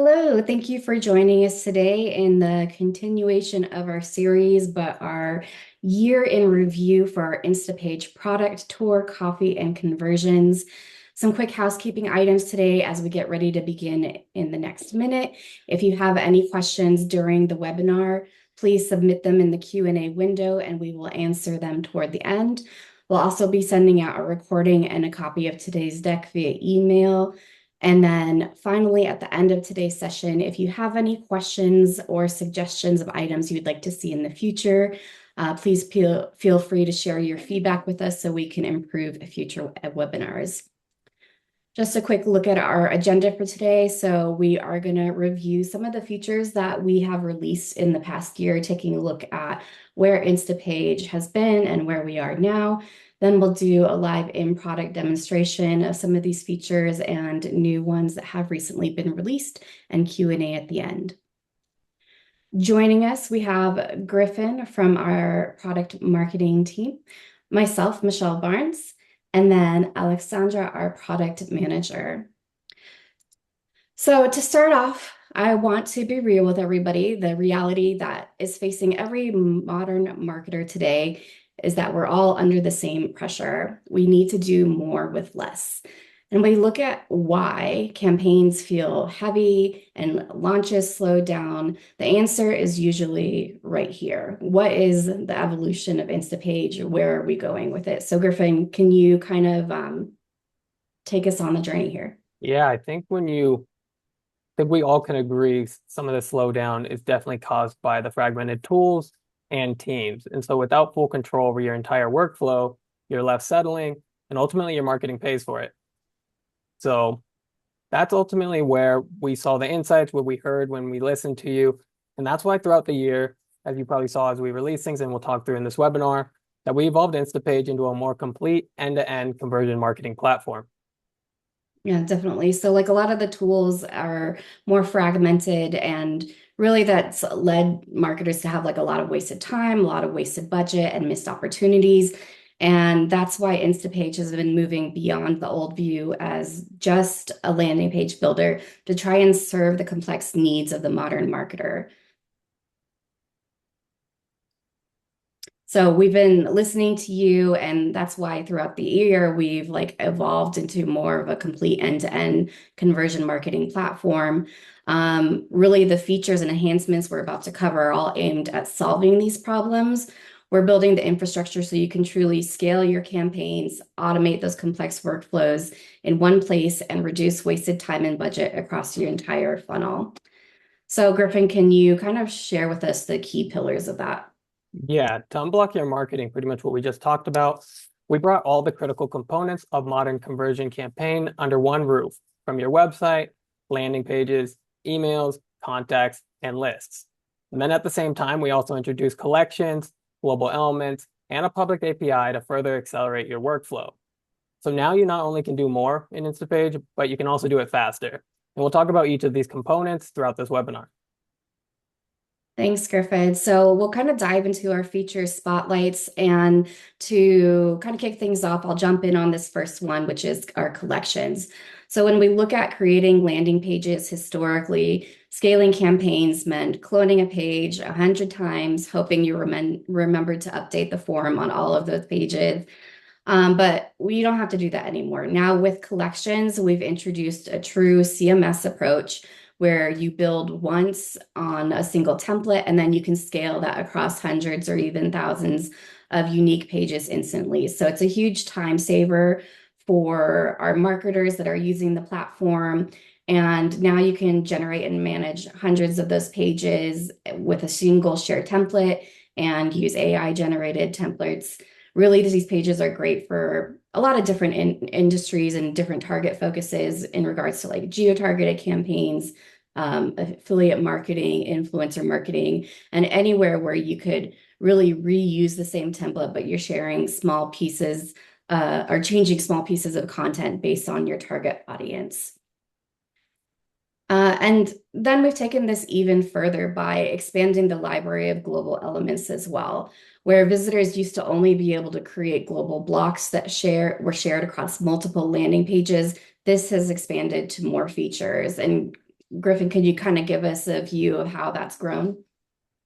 Hello, thank you for joining us today in the continuation of our series, but our year in review for our Instapage product tour, coffee, and conversions. Some quick housekeeping items today as we get ready to begin in the next minute. If you have any questions during the webinar, please submit them in the Q&A window and we will answer them toward the end. We'll also be sending out a recording and a copy of today's deck via email. And then finally, at the end of today's session, if you have any questions or suggestions of items you'd like to see in the future, please feel free to share your feedback with us so we can improve future webinars. Just a quick look at our agenda for today. So we are going to review some of the features that we have released in the past year, taking a look at where Instapage has been and where we are now. Then we'll do a live in-product demonstration of some of these features and new ones that have recently been released, and Q&A at the end. Joining us, we have Griffin from our product marketing team, myself, Michelle Barnes, and then Alexandra, our product manager. So to start off, I want to be real with everybody. The reality that is facing every modern marketer today is that we're all under the same pressure. We need to do more with less. And we look at why campaigns feel heavy and launches slow down. The answer is usually right here. What is the evolution of Instapage? Where are we going with it? So Griffin, can you kind of take us on the journey here? Yeah, I think we all can agree some of the slowdown is definitely caused by the fragmented tools and teams. And so without full control over your entire workflow, you're left settling and ultimately your marketing pays for it. So that's ultimately where we saw the insights, what we heard when we listened to you. And that's why throughout the year, as you probably saw as we release things and we'll talk through in this webinar, that we evolved Instapage into a more complete end-to-end conversion marketing platform. Yeah, definitely. So like a lot of the tools are more fragmented, and really that's led marketers to have like a lot of wasted time, a lot of wasted budget and missed opportunities. And that's why Instapage has been moving beyond the old view as just a landing page builder to try and serve the complex needs of the modern marketer. So we've been listening to you, and that's why throughout the year we've like evolved into more of a complete end-to-end conversion marketing platform. Really, the features and enhancements we're about to cover are all aimed at solving these problems. We're building the infrastructure so you can truly scale your campaigns, automate those complex workflows in one place, and reduce wasted time and budget across your entire funnel. So Griffin, can you kind of share with us the key pillars of that? Yeah, to unblock your marketing, pretty much what we just talked about, we brought all the critical components of modern conversion campaign under one roof, from your website, landing pages, emails, contacts, and lists. And then at the same time, we also introduced collections, global elements, and a public API to further accelerate your workflow. So now you not only can do more in Instapage, but you can also do it faster. And we'll talk about each of these components throughout this webinar. Thanks, Griffin. So we'll kind of dive into our feature spotlights, and to kind of kick things off, I'll jump in on this first one, which is our collections. So when we look at creating landing pages historically, scaling campaigns meant cloning a page 100 times, hoping you remembered to update the form on all of those pages. But we don't have to do that anymore. Now with collections, we've introduced a true CMS approach where you build once on a single template, and then you can scale that across hundreds or even thousands of unique pages instantly. So it's a huge time saver for our marketers that are using the platform. And now you can generate and manage hundreds of those pages with a single shared template and use AI generated templates. Really, these pages are great for a lot of different industries and different target focuses in regards to like geo-targeted campaigns, affiliate marketing, influencer marketing, and anywhere where you could really reuse the same template, but you're sharing small pieces or changing small pieces of content based on your target audience. And then we've taken this even further by expanding the library of global elements as well, where visitors used to only be able to create global blocks that were shared across multiple landing pages. This has expanded to more features, and Griffin, could you kind of give us a view of how that's grown?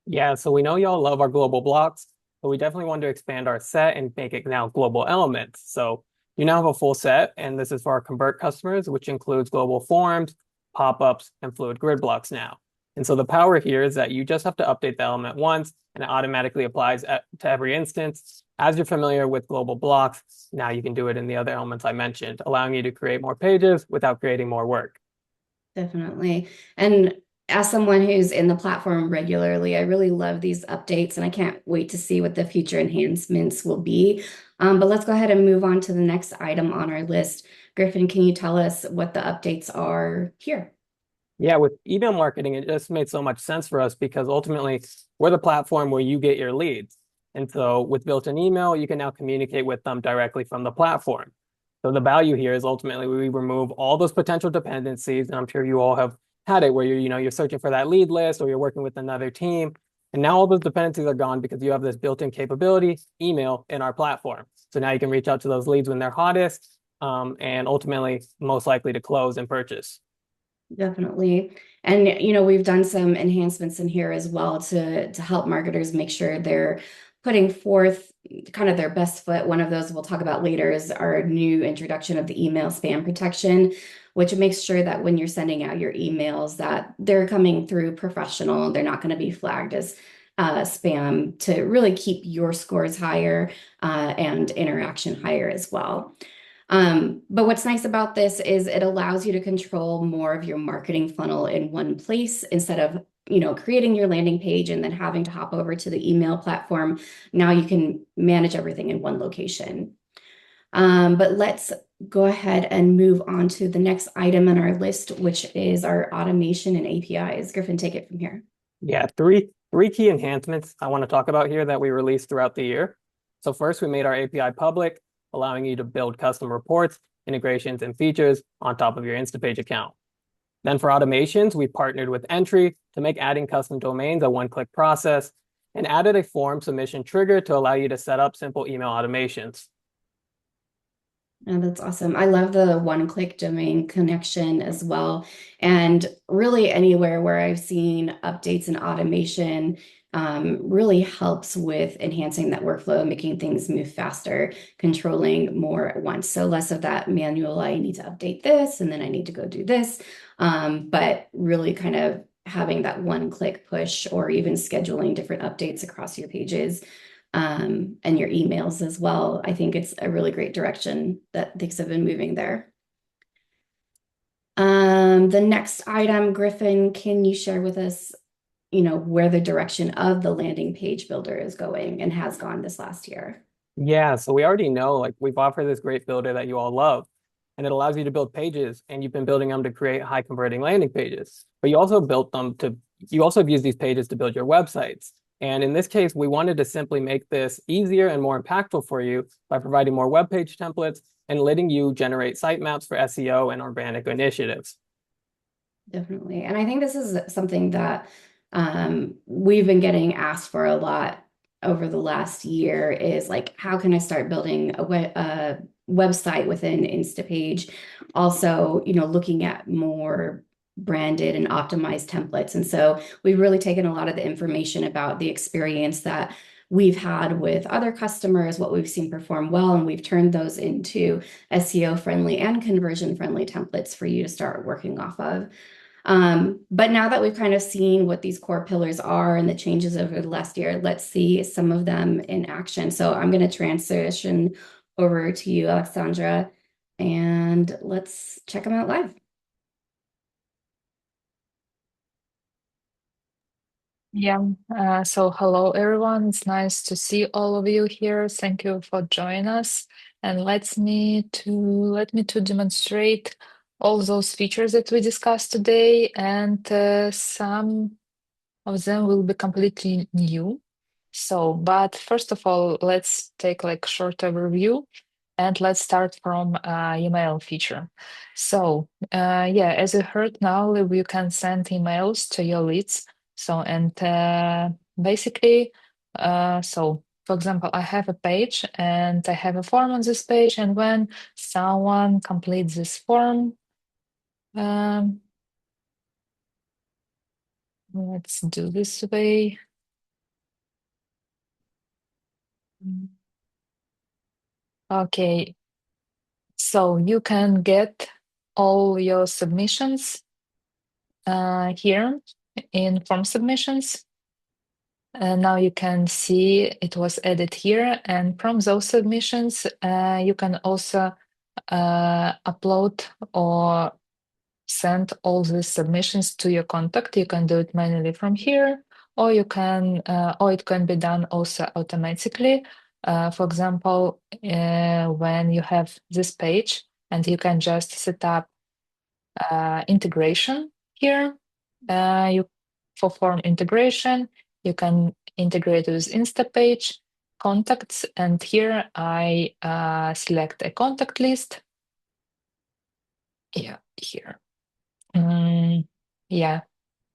Yeah, so we know y'all love our global blocks, but we definitely want to expand our set and make it now global elements. So you now have a full set, and this is for our convert customers, which includes global forms, pop-ups, and fluid grid blocks now. And so the power here is that you just have to update the element once, and it automatically applies to every instance. As you're familiar with global blocks, now you can do it in the other elements I mentioned, allowing you to create more pages without creating more work. Definitely. And as someone who's in the platform regularly, I really love these updates and I can't wait to see what the future enhancements will be. But let's go ahead and move on to the next item on our list. Griffin, can you tell us what the updates are here? Yeah, with email marketing, it just made so much sense for us because ultimately we're the platform where you get your leads. And so with built-in email, you can now communicate with them directly from the platform. So the value here is ultimately we remove all those potential dependencies. And I'm sure you all have had it where you're searching for that lead list or you're working with another team. And now all those dependencies are gone because you have this built-in capability, email in our platform. So now you can reach out to those leads when they're hottest, and ultimately most likely to close and purchase. Definitely. And we've done some enhancements in here as well to help marketers make sure they're putting forth kind of their best foot. One of those we'll talk about later is our new introduction of the email spam protection, which makes sure that when you're sending out your emails that they're coming through professional. They're not going to be flagged as spam to really keep your scores higher and interaction higher as well. But what's nice about this is it allows you to control more of your marketing funnel in one place instead of, creating your landing page and then having to hop over to the email platform. Now you can manage everything in one location. But let's go ahead and move on to the next item on our list, which is our automation and APIs. Griffin, take it from here. Yeah, three key enhancements I want to talk about here that we released throughout the year. So first, we made our API public, allowing you to build custom reports, integrations, and features on top of your Instapage account. Then for automations, we partnered with Entry to make adding custom domains a one-click process and added a form submission trigger to allow you to set up simple email automations. Oh, that's awesome. I love the one-click domain connection as well. And really anywhere where I've seen updates and automation really helps with enhancing that workflow, making things move faster, controlling more at once. So less of that manual, I need to update this and then I need to go do this. But really kind of having that one-click push or even scheduling different updates across your pages and your emails as well. I think it's a really great direction that things have been moving there. The next item, Griffin, can you share with us, where the direction of the landing page builder is going and has gone this last year? Yeah, so we already know like we've offered this great builder that you all love, and it allows you to build pages, and you've been building them to create high converting landing pages. But you also have used these pages to build your websites. And in this case, we wanted to simply make this easier and more impactful for you by providing more web page templates and letting you generate sitemaps for SEO and organic initiatives. Definitely. And I think this is something that we've been getting asked for a lot over the last year is like, how can I start building a website within Instapage? Also, looking at more branded and optimized templates. And so we've really taken a lot of the information about the experience that we've had with other customers, what we've seen perform well, and we've turned those into SEO friendly and conversion friendly templates for you to start working off of. But now that we've kind of seen what these core pillars are and the changes over the last year, let's see some of them in action. So I'm going to transition over to you, Alexandra, and let's check them out live. Yeah, so hello everyone. It's nice to see all of you here. Thank you for joining us. And let me to demonstrate all those features that we discussed today, and some of them will be completely new. So, but first of all, let's take like short overview and let's start from email feature. So, yeah, as you heard now, you can send emails to your leads. So, and basically, so for example, I have a page and I have a form on this page, and when someone completes this form, um, Let's do this way. Okay, so you can get all your submissions here in form submissions. Now you can see it was added here, and from those submissions, you can also upload or send all these submissions to your contact. You can do it manually from here, or or it can be done also automatically. For example, when you have this page, and you can just set up integration here. For form integration, you can integrate with Instapage contacts, and here I select a contact list. Yeah, here. Yeah,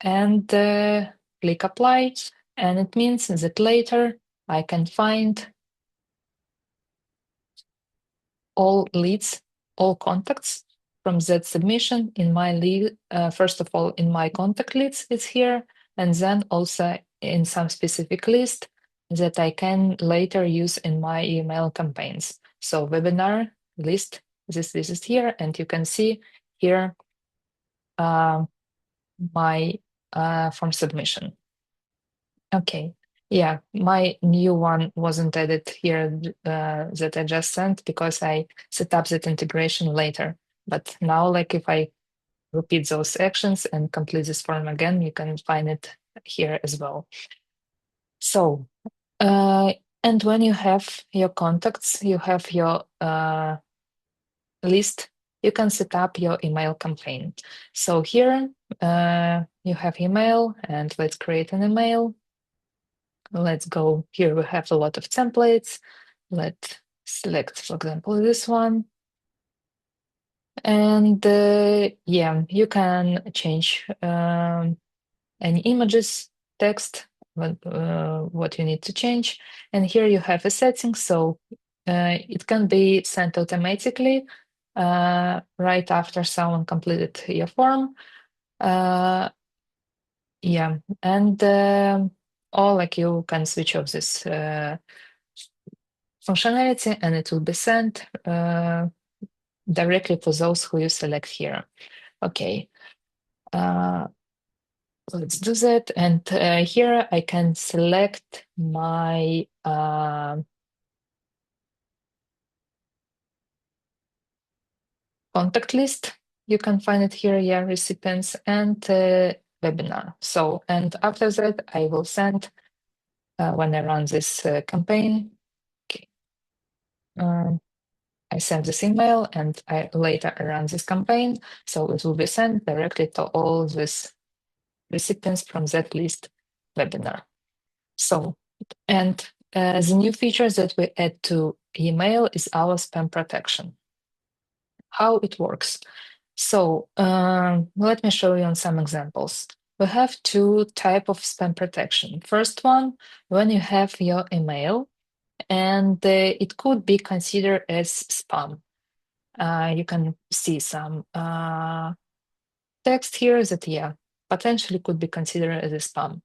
and click apply, and it means that later I can find all leads, all contacts from that submission in my lead. First of all, in my contact leads, it's here, and then also in some specific list that I can later use in my email campaigns. So webinar list, this is here, and you can see here my form submission. Okay. Yeah, my new one wasn't added here that I just sent because I set up that integration later. But now, like if I repeat those actions and complete this form again, you can find it here as well. So, and when you have your contacts, you have your list, you can set up your email campaign. So here you have email, and let's create an email. Let's go here. We have a lot of templates. Let's select, for example, this one. And yeah, you can change any images, text, what you need to change. And here you have a setting. So it can be sent automatically right after someone completed your form. Yeah, and or like you can switch off this functionality, and it will be sent directly for those who you select here. Okay, let's do that. And here I can select my contact list. You can find it here, yeah, recipients and webinar. So, and after that, I will send when I run this campaign. Okay. I send this email, and I later run this campaign, so it will be sent directly to all these recipients from that list webinar. So, and the new features that we add to email is our spam protection. How it works. So let me show you on some examples. We have two types of spam protection. First one, when you have your email, and it could be considered as spam. You can see some text here that, yeah, potentially could be considered as a spam.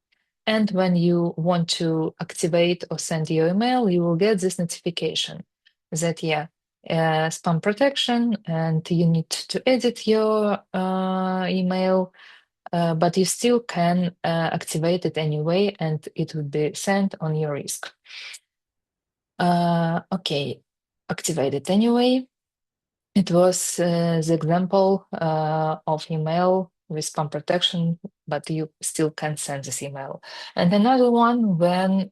And when you want to activate or send your email, you will get this notification that, yeah, spam protection, and you need to edit your email, but you still can activate it anyway, and it will be sent on your risk. Okay, activate it anyway. It was the example of email with spam protection, but you still can send this email. And another one when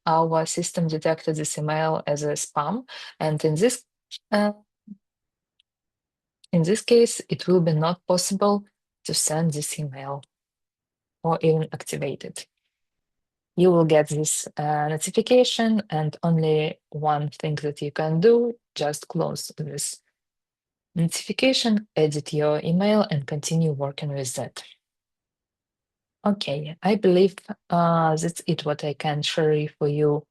our system detected this email as a spam, and uh, in this case, it will be not possible to send this email or even activate it. You will get this notification, and only one thing that you can do, just close this notification, edit your email, and continue working with that. Okay, I believe that's it what I can share for you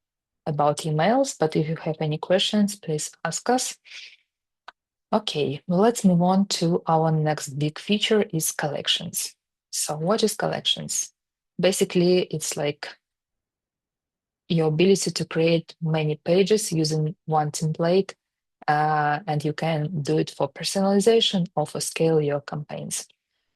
about emails, but if you have any questions, please ask us. Okay, well, let's move on to our next big feature is collections. So what is collections? Basically, it's like your ability to create many pages using one template, and you can do it for personalization or for scale your campaigns.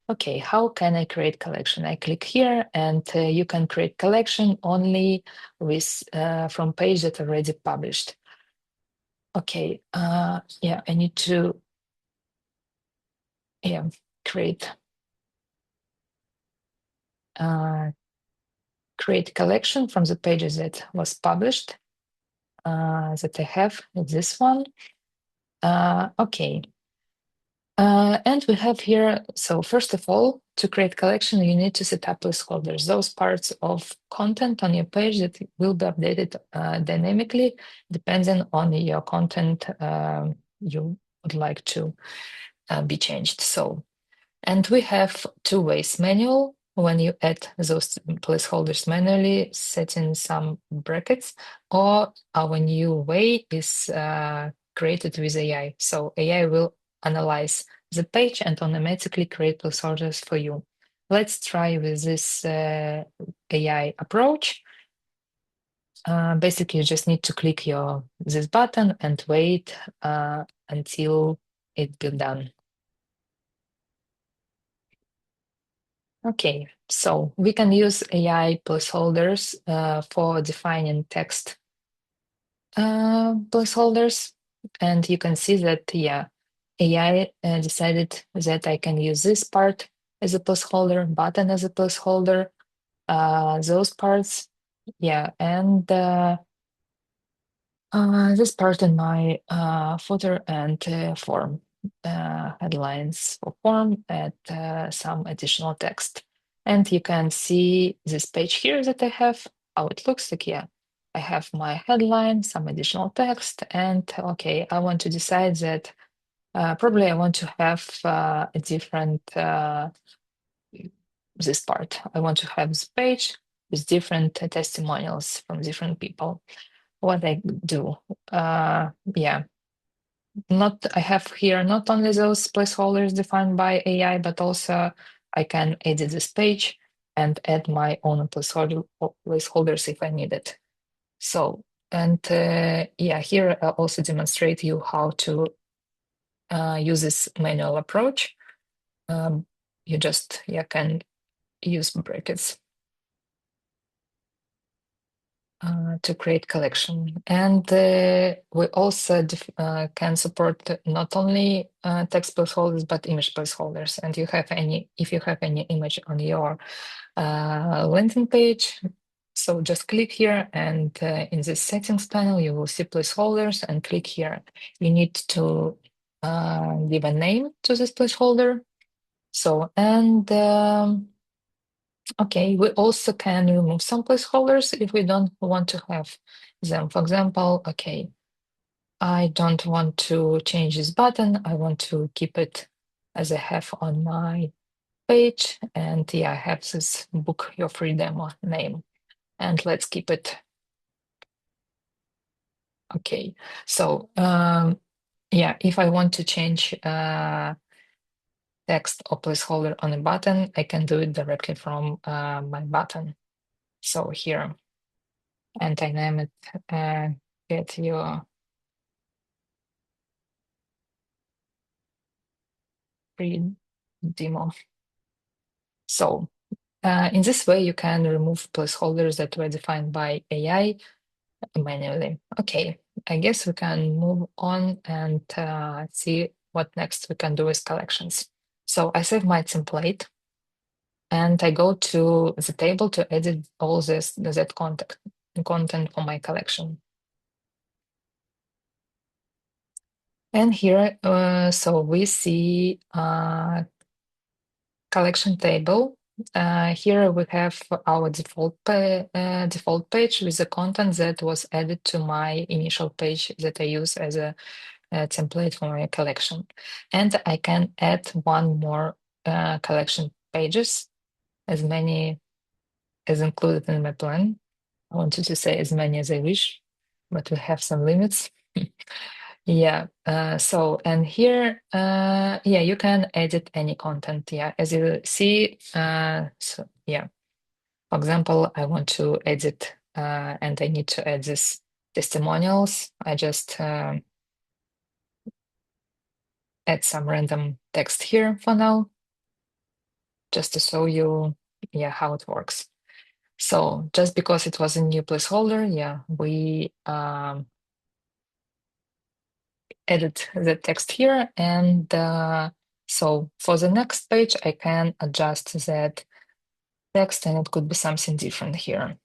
Okay, how can I create collection? I click here, and you can create collection only with from page that already published. Okay, yeah, I need to create create collection from the pages that was published that I have. This one. Okay. And we have here, so first of all, to create collection, you need to set up placeholders, those parts of content on your page that will be updated dynamically, depending on your content you would like to be changed. So, and we have two ways: manual, when you add those placeholders manually, setting some brackets, or our new way is created with AI. So AI will analyze the page and automatically create placeholders for you. Let's try with this AI approach. Basically, you just need to click this button and wait until it be done. Okay, so we can use AI placeholders for defining text placeholders. And you can see that, yeah, AI decided that I can use this part as a placeholder, button as a placeholder, those parts, yeah, and this part in my footer and form headlines for form and some additional text. And you can see this page here that I have, how it looks like. Yeah, I have my headline, some additional text, and okay, I want to decide that probably I want to have a different this part. I want to have this page with different testimonials from different people. What I do, yeah, not I have here not only those placeholders defined by AI, but also I can edit this page and add my own placeholders if I need it. So, and yeah, here I'll also demonstrate you how to use this manual approach. You just can use brackets to create collection. And we also can support not only text placeholders, but image placeholders. And if you have any image on your landing page, so just click here, and in the settings panel, you will see placeholders, and click here. You need to give a name to this placeholder. So, and okay, we also can remove some placeholders if we don't want to have them. For example, okay, I don't want to change this button. I want to keep it as I have on my page. And yeah, I have this book your free demo name. And let's keep it. Okay, so yeah, if I want to change text or placeholder on a button, I can do it directly from my button. So here, and I name it get your free demo. So in this way, you can remove placeholders that were defined by AI manually. Okay, I guess we can move on and see what next we can do with collections. So I save my template, and I go to the table to edit all that content for my collection. And here, so we see collection table. Here we have our default page with the content that was added to my initial page that I use as a template for my collection. And I can add one more collection pages, as many as included in my plan. I wanted to say as many as I wish, but we have some limits. Yeah, and here, yeah, you can edit any content. Yeah, as you see, so yeah, for example, I want to edit and I need to add this testimonials. I just add some random text here for now, just to show you, yeah, how it works. So just because it was a new placeholder, yeah, we edit the text here. And so for the next page, I can adjust that text and it could be something different here.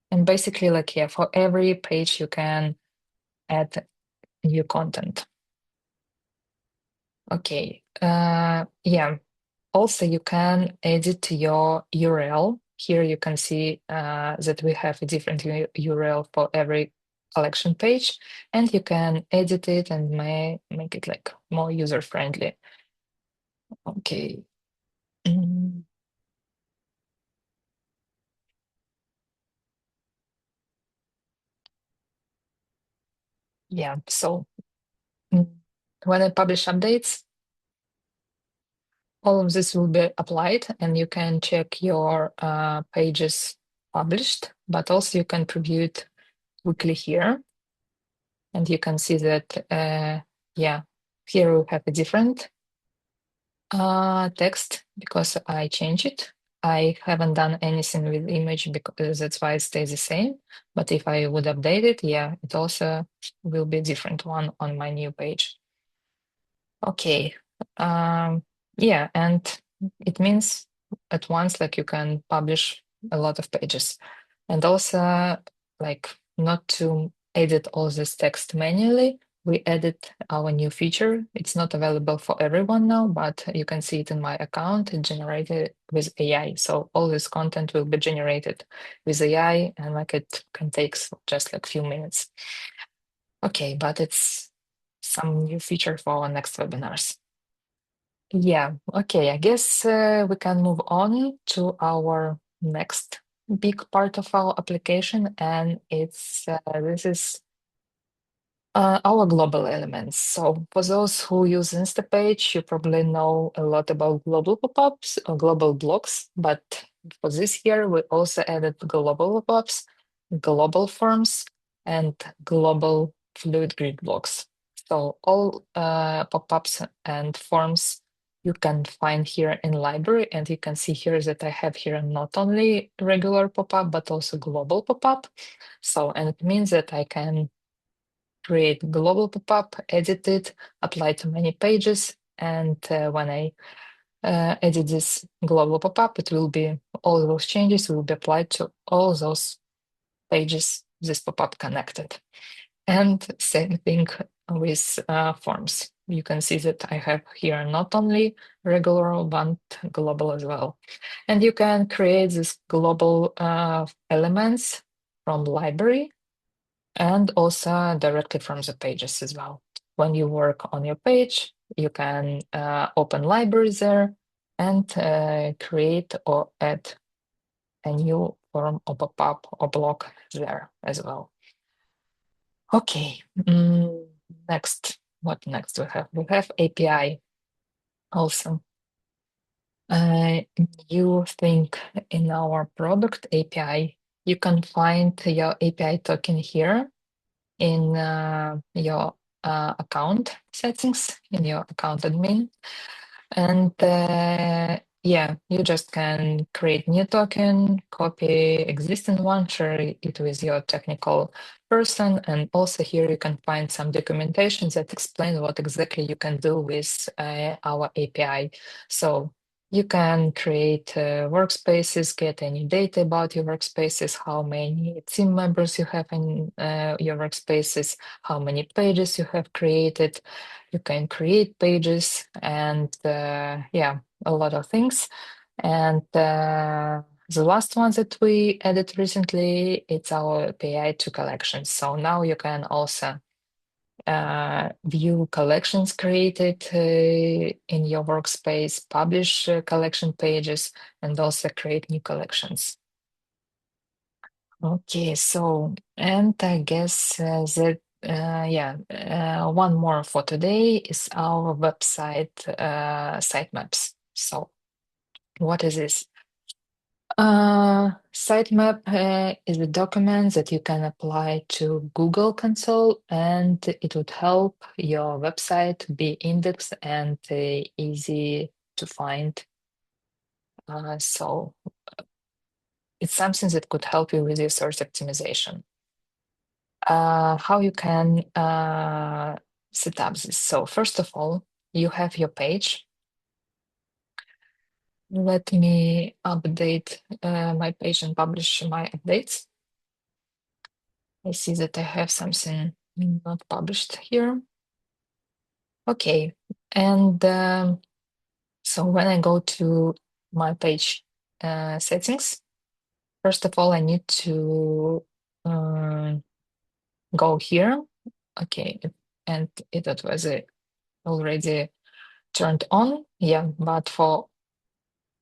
And basically, like, yeah, for every page, you can add new content. Okay, yeah. Also, you can edit your URL. Here you can see that we have a different URL for every collection page, and you can edit it and make it like more user-friendly. Okay. Mm, yeah, so mm, when I publish updates, all of this will be applied and you can check your pages published, but also you can preview it quickly here. And you can see that, yeah, here we have a different text because I changed it. I haven't done anything with image because that's why it stays the same. But if I would update it, yeah, it also will be a different one on my new page. Okay. Yeah, and it means at once like you can publish a lot of pages. And also like not to edit all this text manually, we added our new feature. It's not available for everyone now, but you can see it in my account. It generated with AI. So all this content will be generated with AI and like it can take just like few minutes. Okay, but it's some new feature for our next webinars. Yeah, okay, I guess we can move on to our next big part of our application, and it's this is our global elements. So for those who use Instapage, you probably know a lot about global pop-ups or global blocks, but for this year, we also added global pop-ups, global forms, and global fluid grid blocks. So all pop-ups and forms you can find here in library, and you can see here that I have here not only regular pop-up, but also global pop-up. So, and it means that I can create global pop-up, edit it, apply to many pages. And when I edit this global pop-up, it will be all those changes will be applied to all those pages this pop-up connected. And same thing with forms. You can see that I have here not only regular, but global as well. And you can create this global elements from library and also directly from the pages as well. When you work on your page, you can open libraries there and create or add a new form or pop-up or block there as well. Okay, next, what next we have? We have API also. You think in our product API, you can find your API token here in your account settings, in your account admin. And yeah, you just can create new token, copy existing one, share it with your technical person. And also here you can find some documentation that explain what exactly you can do with our API. So you can create workspaces, get any data about your workspaces, how many team members you have in your workspaces, how many pages you have created. You can create pages and yeah, a lot of things. And the last one that we added recently, it's our API to collections. So now you can also view collections created in your workspace, publish collection pages, and also create new collections. Okay, so, and I guess that one more for today is our website sitemaps. So what is this? Sitemap is a document that you can apply to Google Console, and it would help your website be indexed and easy to find. So it's something that could help you with your search optimization. How you can set up this? So first of all, you have your page. Let me update my page and publish my updates. I see that I have something not published here. Okay, and so when I go to my page settings, first of all, I need to go here. Okay, and it was already turned on. Yeah, but for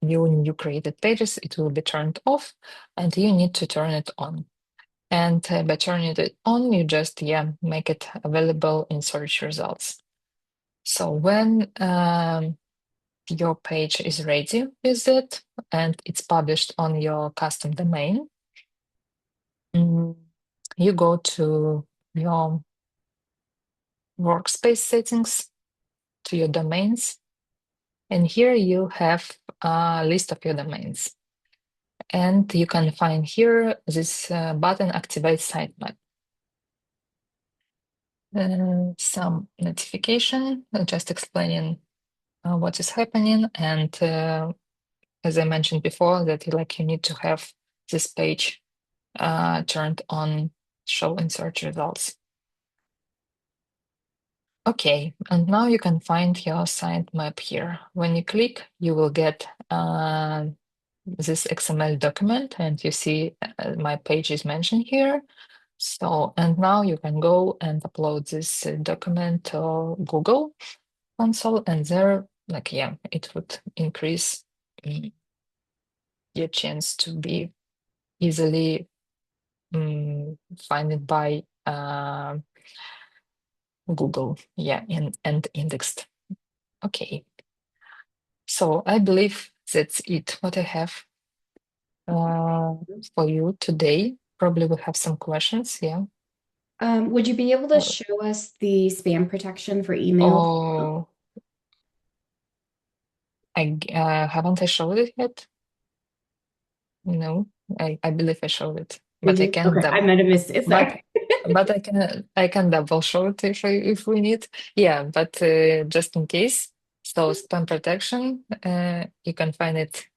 viewing new created pages, it will be turned off, and you need to turn it on. And by turning it on, you just make it available in search results. So when your page is ready with it and it's published on your custom domain, you go to your workspace settings, to your domains, and here you have a list of your domains. And you can find here this button, Activate Sitemap. Some notification, just explaining what is happening, and as I mentioned before, that you need to have this page turned on, show in search results. Okay, and now you can find your sitemap here. When you click, you will get this XML document, and you see my page is mentioned here. So, and now you can go and upload this document to Google Console, and there, it would increase your chance to be easily find it by Google, and indexed. Okay, so I believe that's it. What I have for you today. Probably we have some questions. Yeah. Would you be able to show us the spam protection for email? Oh, haven't I showed it yet? No, I believe I showed it, but I Did you? can Okay, I might have missed it. but Sorry. but I can double show it if we need. Yeah, but just in case. So spam protection, you can find it.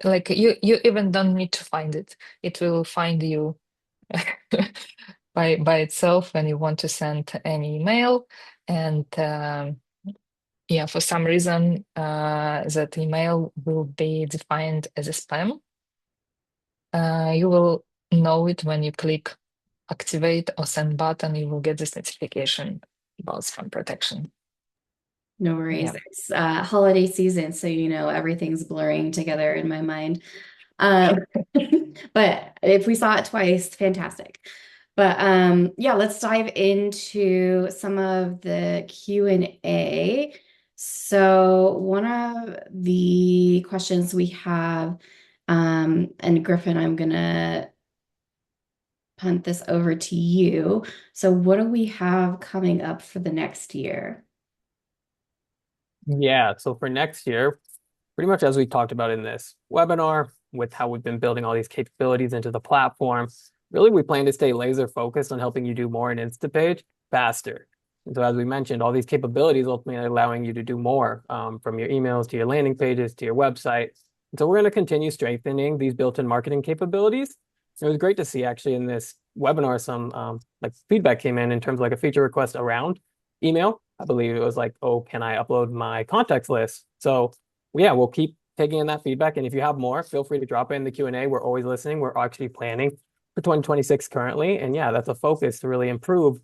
Like you even don't need to find it. It will find you by itself when you want to send any email. And for some reason, that email will be defined as a spam. You will know it when you click activate or send button. You will get this notification about spam protection. No worries. Yeah. It's holiday season, so everything's blurring together in my mind. But if we saw it twice, fantastic. But let's dive into some of the Q&A. So one of the questions we have, and Griffin, I'm gonna punt this over to you. So what do we have coming up for the next year? Yeah, so for next year, pretty much as we talked about in this webinar, with how we've been building all these capabilities into the platform, really we plan to stay laser focused on helping you do more in Instapage faster. And so as we mentioned, all these capabilities ultimately are allowing you to do more from your emails to your landing pages to your website. And so we're going to continue strengthening these built-in marketing capabilities. It was great to see actually in this webinar some feedback came in terms of a feature request around email. I believe it was oh, can I upload my contacts list? So yeah, we'll keep taking in that feedback. And if you have more, feel free to drop it in the Q&A. We're always listening. We're actually planning for 2026 currently. And yeah, that's a focus to really improve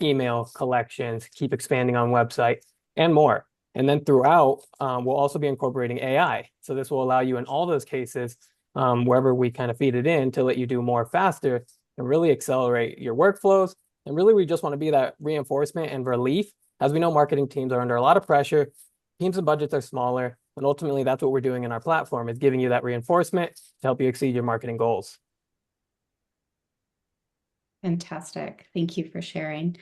email collections, keep expanding on website and more. And then throughout, we'll also be incorporating AI. So this will allow you in all those cases, wherever we kind of feed it in to let you do more faster and really accelerate your workflows And really, we just want to be that reinforcement and relief. As we know, marketing teams are under a lot of pressure. Teams and budgets are smaller. And ultimately, that's what we're doing in our platform is giving you that reinforcement to help you exceed your marketing goals. Fantastic. Thank you for sharing.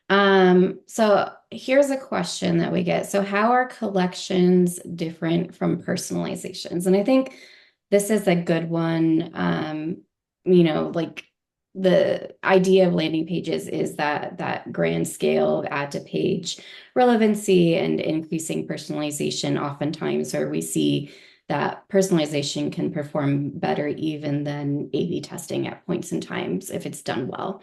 So here's a question that we get. So how are collections different from personalizations? And I think this is a good one. Like the idea of landing pages is that grand scale of add to page relevancy and increasing personalization oftentimes where we see that personalization can perform better even than A/B testing at points in times if it's done well.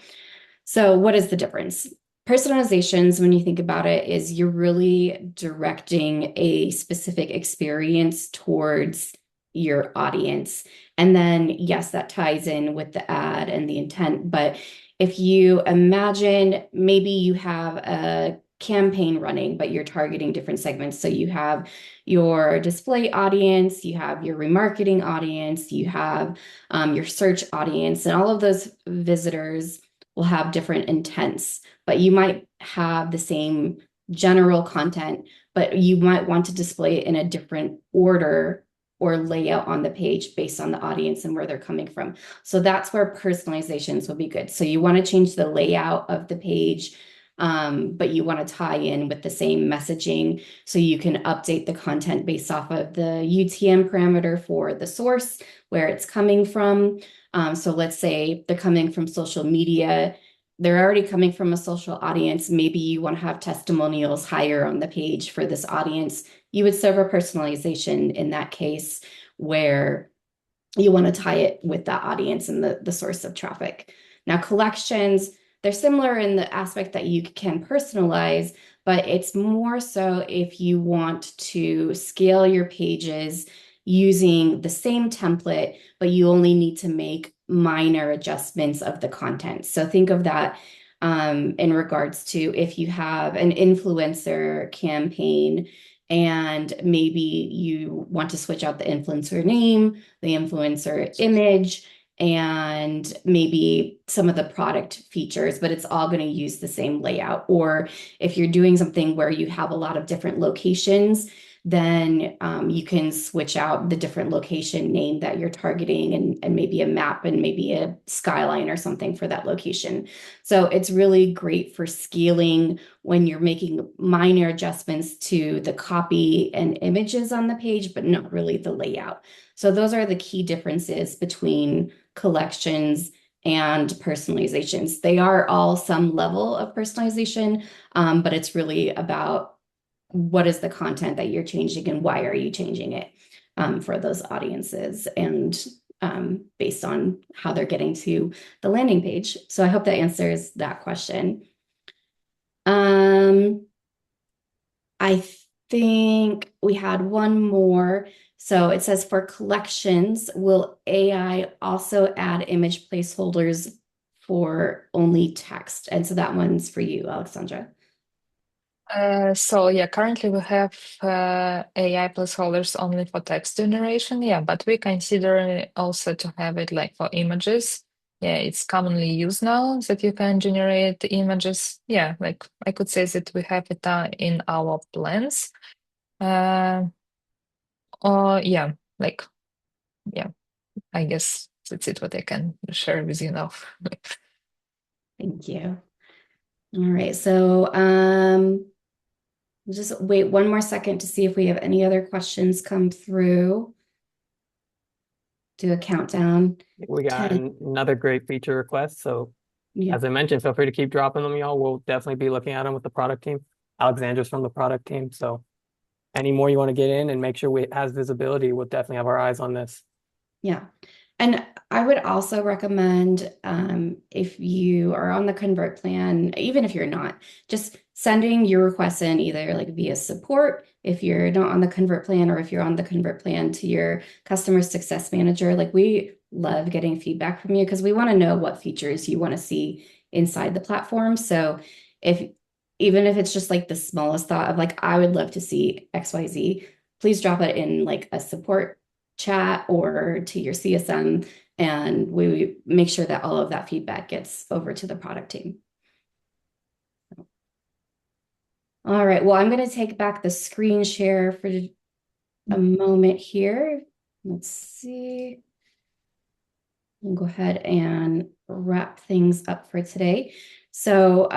So what is the difference? Personalizations, when you think about it, is you're really directing a specific experience towards your audience. And then, yes, that ties in with the ad and the intent. But if you imagine maybe you have a campaign running, but you're targeting different segments. So you have your display audience, you have your remarketing audience, you have your search audience, and all of those visitors will have different intents, but you might have the same general content, but you might want to display it in a different order or layout on the page based on the audience and where they're coming from. So that's where personalizations will be good. So you want to change the layout of the page, but you want to tie in with the same messaging so you can update the content based off of the UTM parameter for the source, where it's coming from. So let's say they're coming from social media. They're already coming from a social audience. Maybe you want to have testimonials higher on the page for this audience. You would serve a personalization in that case where you want to tie it with that audience and the source of traffic. Now, collections, they're similar in the aspect that you can personalize, but it's more so if you want to scale your pages using the same template, but you only need to make minor adjustments of the content. So think of that in regards to if you have an influencer campaign and maybe you want to switch out the influencer name, the influencer image, and maybe some of the product features, but it's all going to use the same layout. Or if you're doing something where you have a lot of different locations, then you can switch out the different location name that you're targeting and maybe a map and maybe a skyline or something for that location. So it's really great for scaling when you're making minor adjustments to the copy and images on the page, but not really the layout. So those are the key differences between collections and personalizations. They are all some level of personalization, but it's really about what is the content that you're changing and why are you changing it for those audiences and based on how they're getting to the landing page. So I hope that answers that question. I think we had one more. So it says for collections, will AI also add image placeholders for only text? And so that one's for you, Alexandra. So yeah, currently we have AI placeholders only for text generation, yeah, but we consider also to have it like for images. Yeah, it's commonly used now that you can generate images. Yeah, like I could say that we have it in our plans. Or yeah, like yeah, I guess that's it what I can share with you now. Thank you. All right, so just wait one more second to see if we have any other questions come through. Do a countdown. We got 10. another great feature request. So Yeah. as I mentioned, feel free to keep dropping them, y'all. We'll definitely be looking at them with the product team. Alexandra's from the product team. So any more you want to get in and make sure it has visibility, we'll definitely have our eyes on this. Yeah. And I would also recommend if you are on the convert plan, even if you're not, just sending your requests in either like via support if you're not on the convert plan or if you're on the convert plan to your customer success manager. Like we love getting feedback from you because we want to know what features you want to see inside the platform. So if even if it's just like the smallest thought of like, I would love to see XYZ, please drop it in like a support chat or to your CSM, and we make sure that all of that feedback gets over to the product team. All right, well, I'm going to take back the screen share for a moment here. Let's see. We'll go ahead and wrap things up for today. So,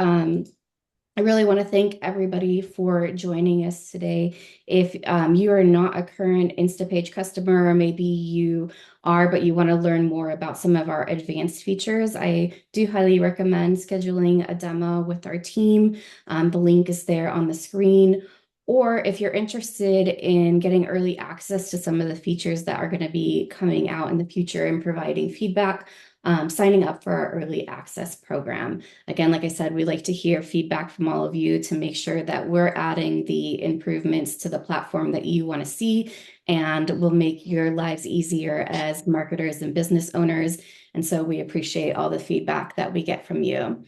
I really want to thank everybody for joining us today. If you are not a current Instapage customer, or maybe you are, but you want to learn more about some of our advanced features, I do highly recommend scheduling a demo with our team. The link is there on the screen. Or if you're interested in getting early access to some of the features that are going to be coming out in the future and providing feedback, signing up for our early access program. Again, like I said, we like to hear feedback from all of you to make sure that we're adding the improvements to the platform that you want to see and will make your lives easier as marketers and business owners. And so we appreciate all the feedback that we get from you.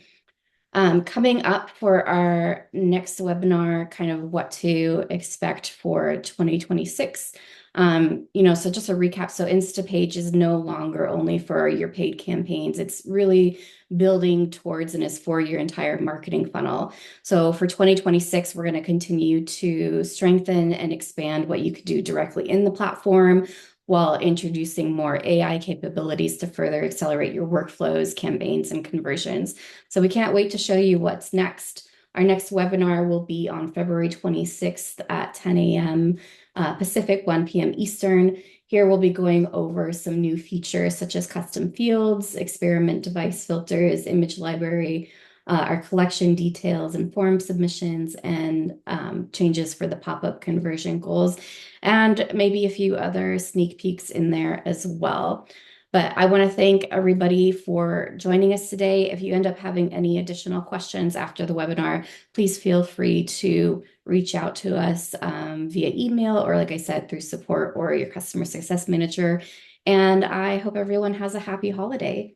Coming up for our next webinar, kind of what to expect for 2026. So just a recap. So Instapage is no longer only for your paid campaigns. It's really building towards and is for your entire marketing funnel. So for 2026, we're going to continue to strengthen and expand what you could do directly in the platform, while introducing more AI capabilities to further accelerate your workflows, campaigns, and conversions. So we can't wait to show you what's next. Our next webinar will be on February 26th at 10 a.m. Pacific, 1 p.m. Eastern. Here we'll be going over some new features such as custom fields, experiment device filters, image library, our collection details and form submissions, and changes for the pop-up conversion goals, and maybe a few other sneak peeks in there as well. But I want to thank everybody for joining us today. If you end up having any additional questions after the webinar, please feel free to reach out to us via email, or like I said, through support or your customer success manager. And I hope everyone has a happy holiday.